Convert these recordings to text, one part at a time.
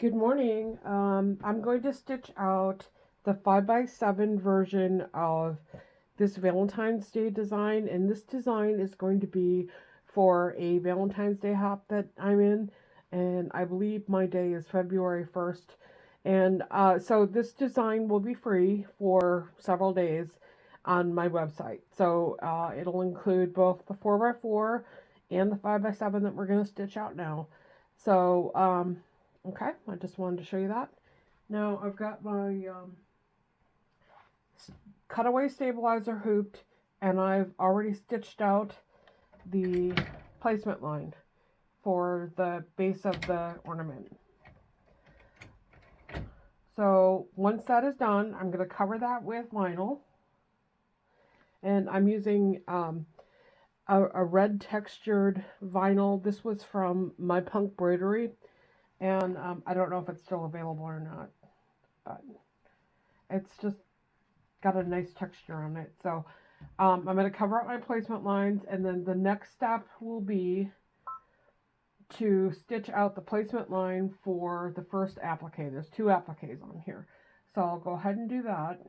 Good morning. I'm going to stitch out the 5x7 version of this Valentine's Day design, and this design is going to be for a Valentine's Day hop that I'm in, and I believe my day is February 1st. And so this design will be free for several days on my website. So it'll include both the 4x4 and the 5x7 that we're going to stitch out now. So, okay, I just wanted to show you that. Now I've got my cutaway stabilizer hooped, and I've already stitched out the placement line for the base of the ornament. So once that is done, I'm going to cover that with vinyl, and I'm using a red textured vinyl. This was from My Punk Broidery, and I don't know if it's still available or not, but it's just got a nice texture on it. So I'm going to cover up my placement lines, and then the next step will be to stitch out the placement line for the first applique. There's two appliques on here. So I'll go ahead and do that.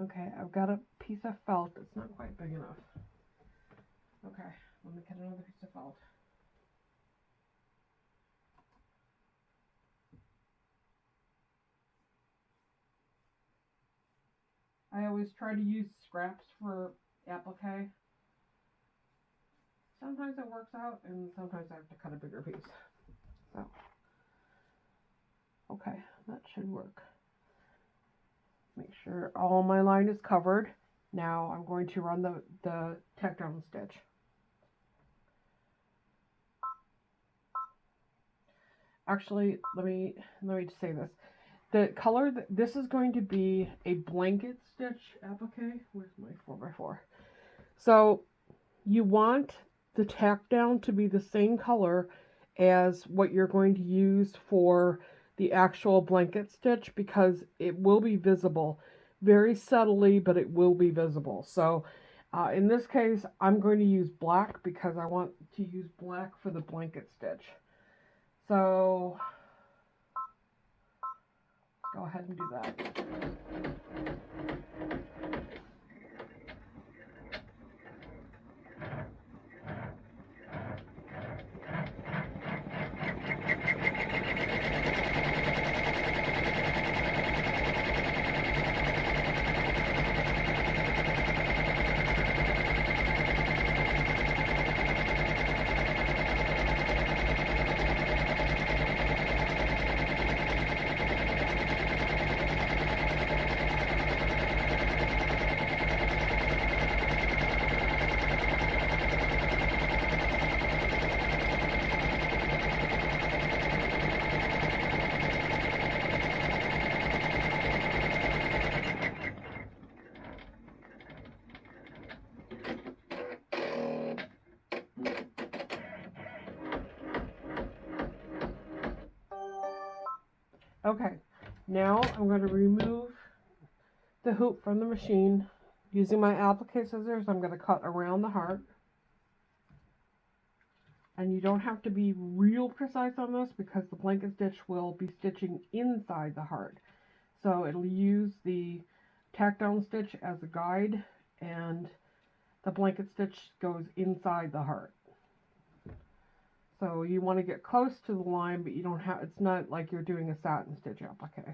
Okay, I've got a piece of felt that's not quite big enough. Okay, let me get another piece of felt. I always try to use scraps for applique. Sometimes it works out, and sometimes I have to cut a bigger piece. So, okay, that should work. Make sure all my line is covered. Now I'm going to run the tack down stitch. Actually, let me just say this. The color, this is going to be a blanket stitch applique. Where's my 4x4? So you want the tack down to be the same color as what you're going to use for the actual blanket stitch, because it will be visible very subtly, but it will be visible. So in this case, I'm going to use black because I want to use black for the blanket stitch. So go ahead and do that. Okay, now I'm going to remove the hoop from the machine. Using my applique scissors, I'm going to cut around the heart. And you don't have to be real precise on this because the blanket stitch will be stitching inside the heart. So it'll use the tack down stitch as a guide, and the blanket stitch goes inside the heart. So you want to get close to the line, but you don't have, it's not like you're doing a satin stitch applique.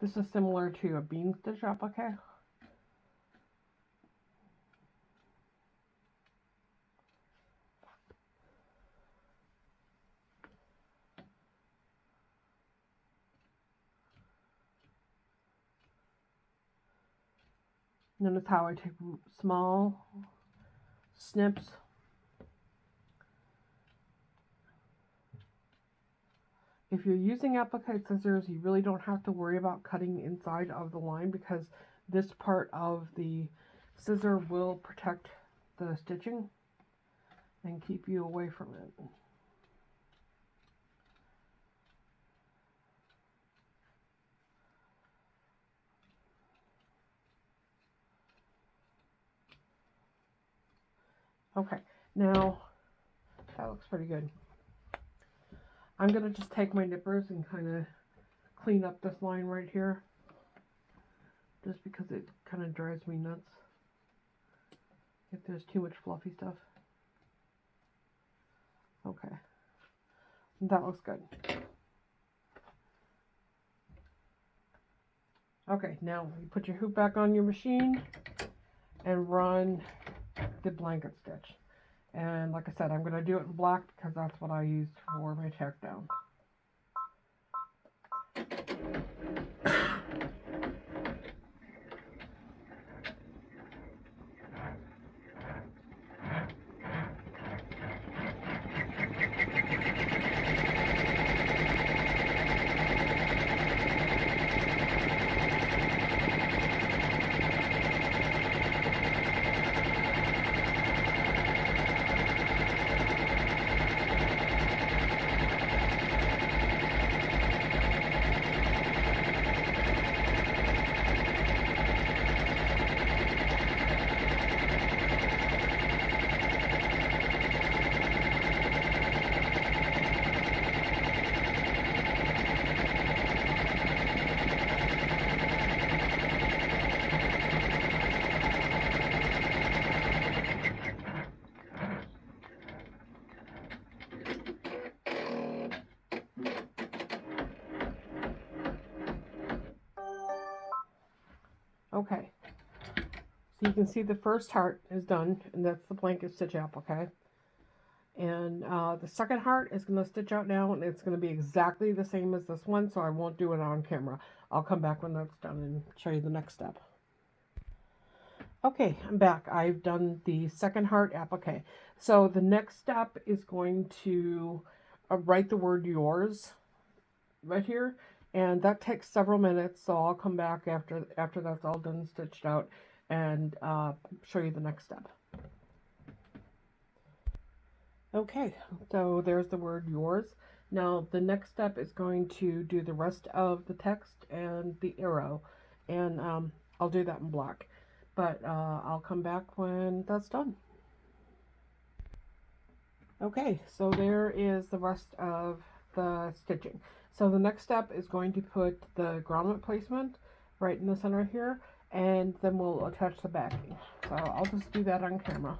This is similar to a bean stitch applique. Notice how I take small snips If you're using applique scissors, you really don't have to worry about cutting inside of the line because this part of the scissor will protect the stitching and keep you away from it. Okay, now that looks pretty good. I'm going to just take my nippers and kind of clean up this line right here, just because it kind of drives me nuts if there's too much fluffy stuff. Okay, that looks good. Okay, now you put your hoop back on your machine and run the blanket stitch. And like I said, I'm going to do it in black because that's what I used for my tack down. Okay, so you can see the first heart is done, and that's the blanket stitch applique. And the second heart is going to stitch out now, and it's going to be exactly the same as this one, so I won't do it on camera. I'll come back when that's done and show you the next step. Okay, I'm back. I've done the second heart applique. So the next step is going to write the word yours right here, and that takes several minutes, so I'll come back after that's all done, stitched out, and show you the next step. Okay, so there's the word yours. Now the next step is going to do the rest of the text and the arrow, and I'll do that in black, but I'll come back when that's done. Okay, so there is the rest of the stitching. So the next step is going to put the grommet placement right in the center here, and then we'll attach the backing. So I'll just do that on camera.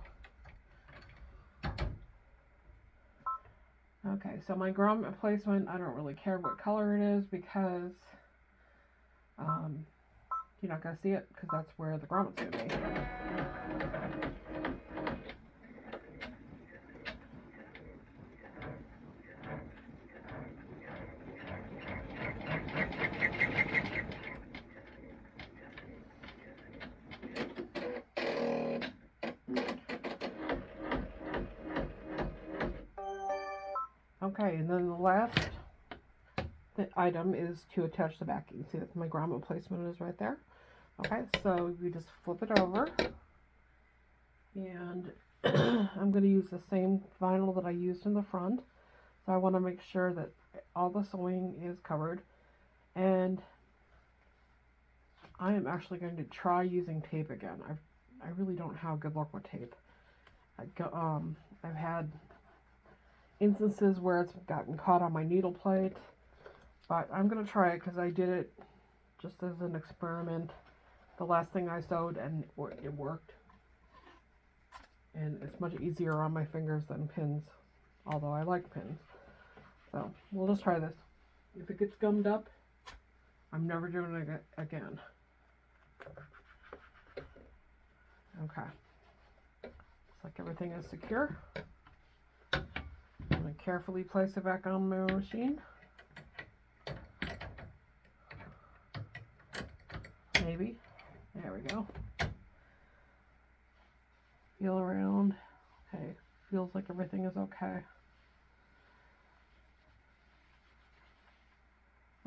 Okay, so my grommet placement, I don't really care what color it is because you're not going to see it because that's where the grommet's going to be. Okay, and then the last item is to attach the backing. See that my grommet placement is right there. Okay, so we just flip it over, and I'm going to use the same vinyl that I used in the front. So I want to make sure that all the sewing is covered, and I am actually going to try using tape again. I really don't have good luck with tape. I've had instances where it's gotten caught on my needle plate, but I'm going to try it because I did it just as an experiment. The last thing I sewed, and it worked. And it's much easier on my fingers than pins, although I like pins. So we'll just try this. If it gets gummed up, I'm never doing it again. Okay. Looks like everything is secure. I'm going to carefully place it back on my machine. Maybe. There we go. Feel around. Okay. Feels like everything is okay.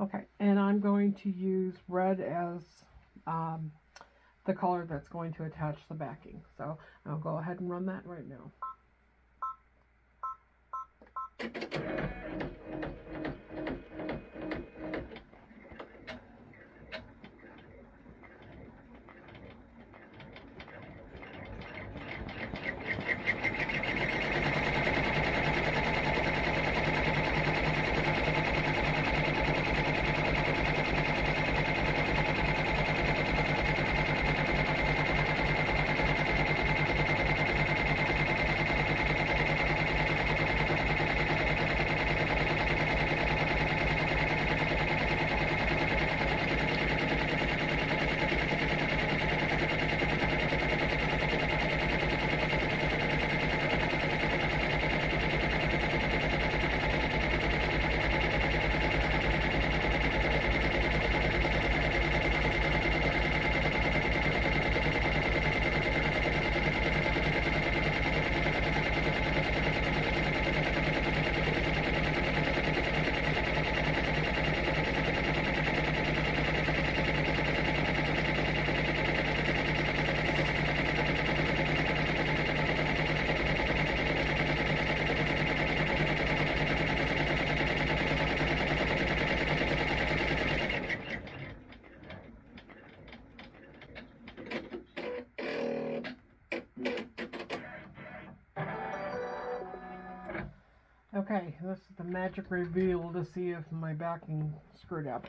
Okay, and I'm going to use red as the color that's going to attach the backing. So I'll go ahead and run that right now. Okay, this is the magic reveal to see if my backing screwed up.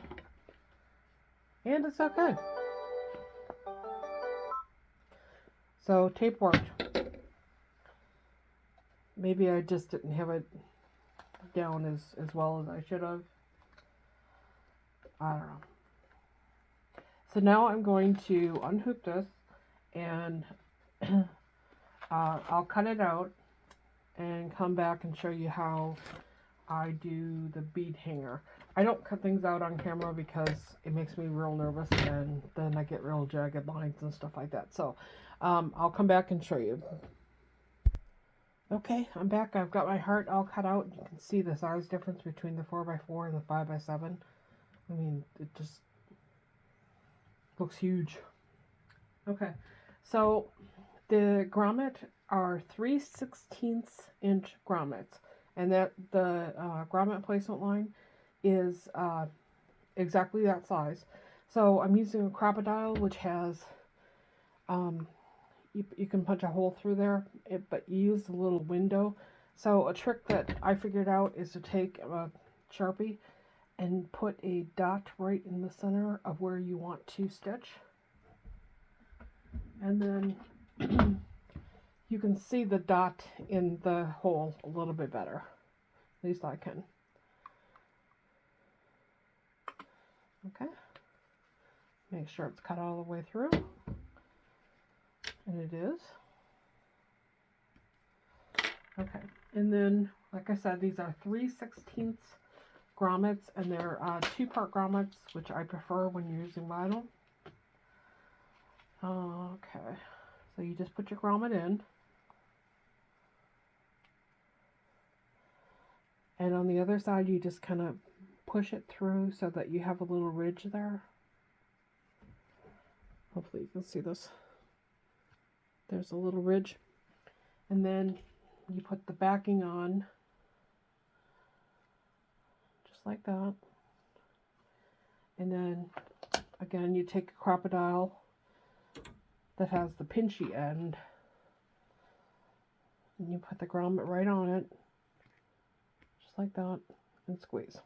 And it's okay. So tape worked. Maybe I just didn't have it down as well as I should have. I don't know. So now I'm going to unhook this and I'll cut it out and come back and show you how I do the bead hanger. I don't cut things out on camera because it makes me real nervous and then I get real jagged lines and stuff like that. So I'll come back and show you. Okay, I'm back. I've got my heart all cut out. You can see the size difference between the 4x4 and the 5x7. I mean, it just looks huge. Okay, so the grommet are 3/16 inch grommets, and that the grommet placement line is exactly that size. So I'm using a crocodile, which has you can punch a hole through there, but you use a little window. So a trick that I figured out is to take a Sharpie and put a dot right in the center of where you want to stitch. And then you can see the dot in the hole a little bit better. At least I can. Okay. Make sure it's cut all the way through. And it is. Okay. And then, like I said, these are 3/16 grommets, and they're 2-part grommets, which I prefer when you're using vinyl. Okay. So you just put your grommet in. And on the other side, you just kind of push it through so that you have a little ridge there. Hopefully you can see this. There's a little ridge. And then you put the backing on, just like that. And then, again, you take a crocodile that has the pinchy end, and you put the grommet right on it, just like that, and squeeze.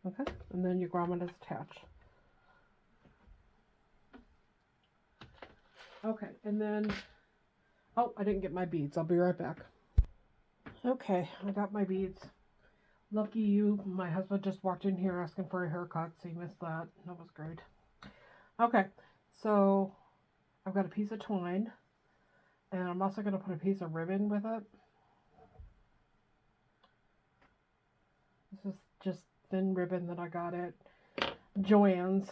Okay, and then your grommet is attached. Okay, and then, oh, I didn't get my beads. I'll be right back. Okay, I got my beads. Lucky you, my husband just walked in here asking for a haircut, so you missed that. That was great. Okay, so I've got a piece of twine, and I'm also going to put a piece of ribbon with it. This is just thin ribbon that I got at Joann's.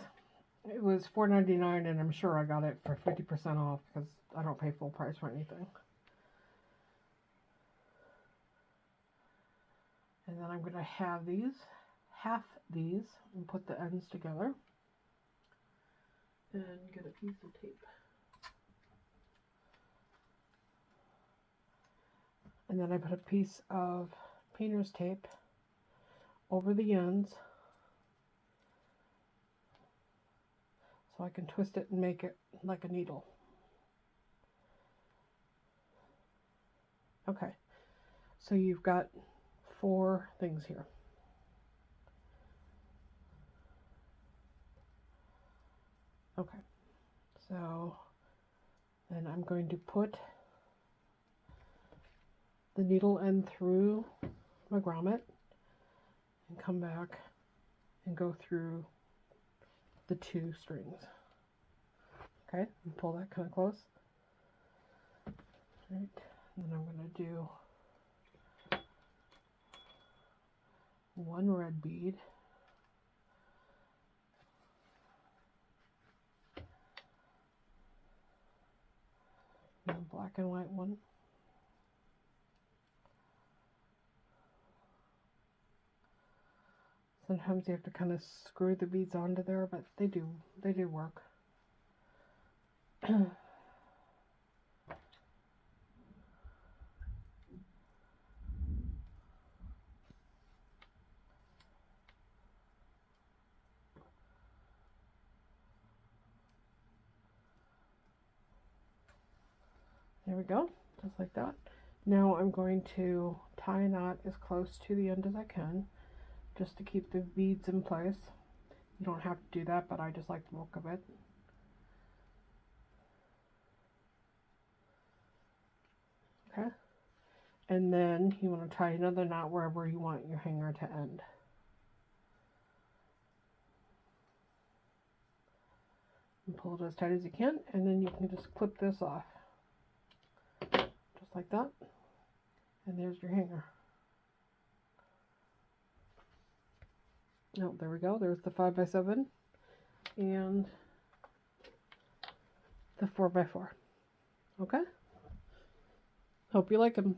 It was $4.99, and I'm sure I got it for 50% off because I don't pay full price for anything. And then I'm going to have these half these and put the ends together and get a piece of tape. And then I put a piece of painter's tape over the ends so I can twist it and make it like a needle. Okay, so you've got 4 things here. Okay, so then I'm going to put the needle end through my grommet and come back and go through the 2 strings. Okay, and pull that kind of close. Right, and then I'm going to do 1 red bead, and a black and white one, sometimes you have to kind of screw the beads onto there, but they do work. There we go, just like that. Now I'm going to tie a knot as close to the end as I can, just to keep the beads in place. You don't have to do that, but I just like the look of it. Okay, and then you want to tie another knot wherever you want your hanger to end. And pull it as tight as you can, and then you can just clip this off. Just like that. And there's your hanger. Oh, there we go. There's the 5x7 and the 4x4. Okay? Hope you like them.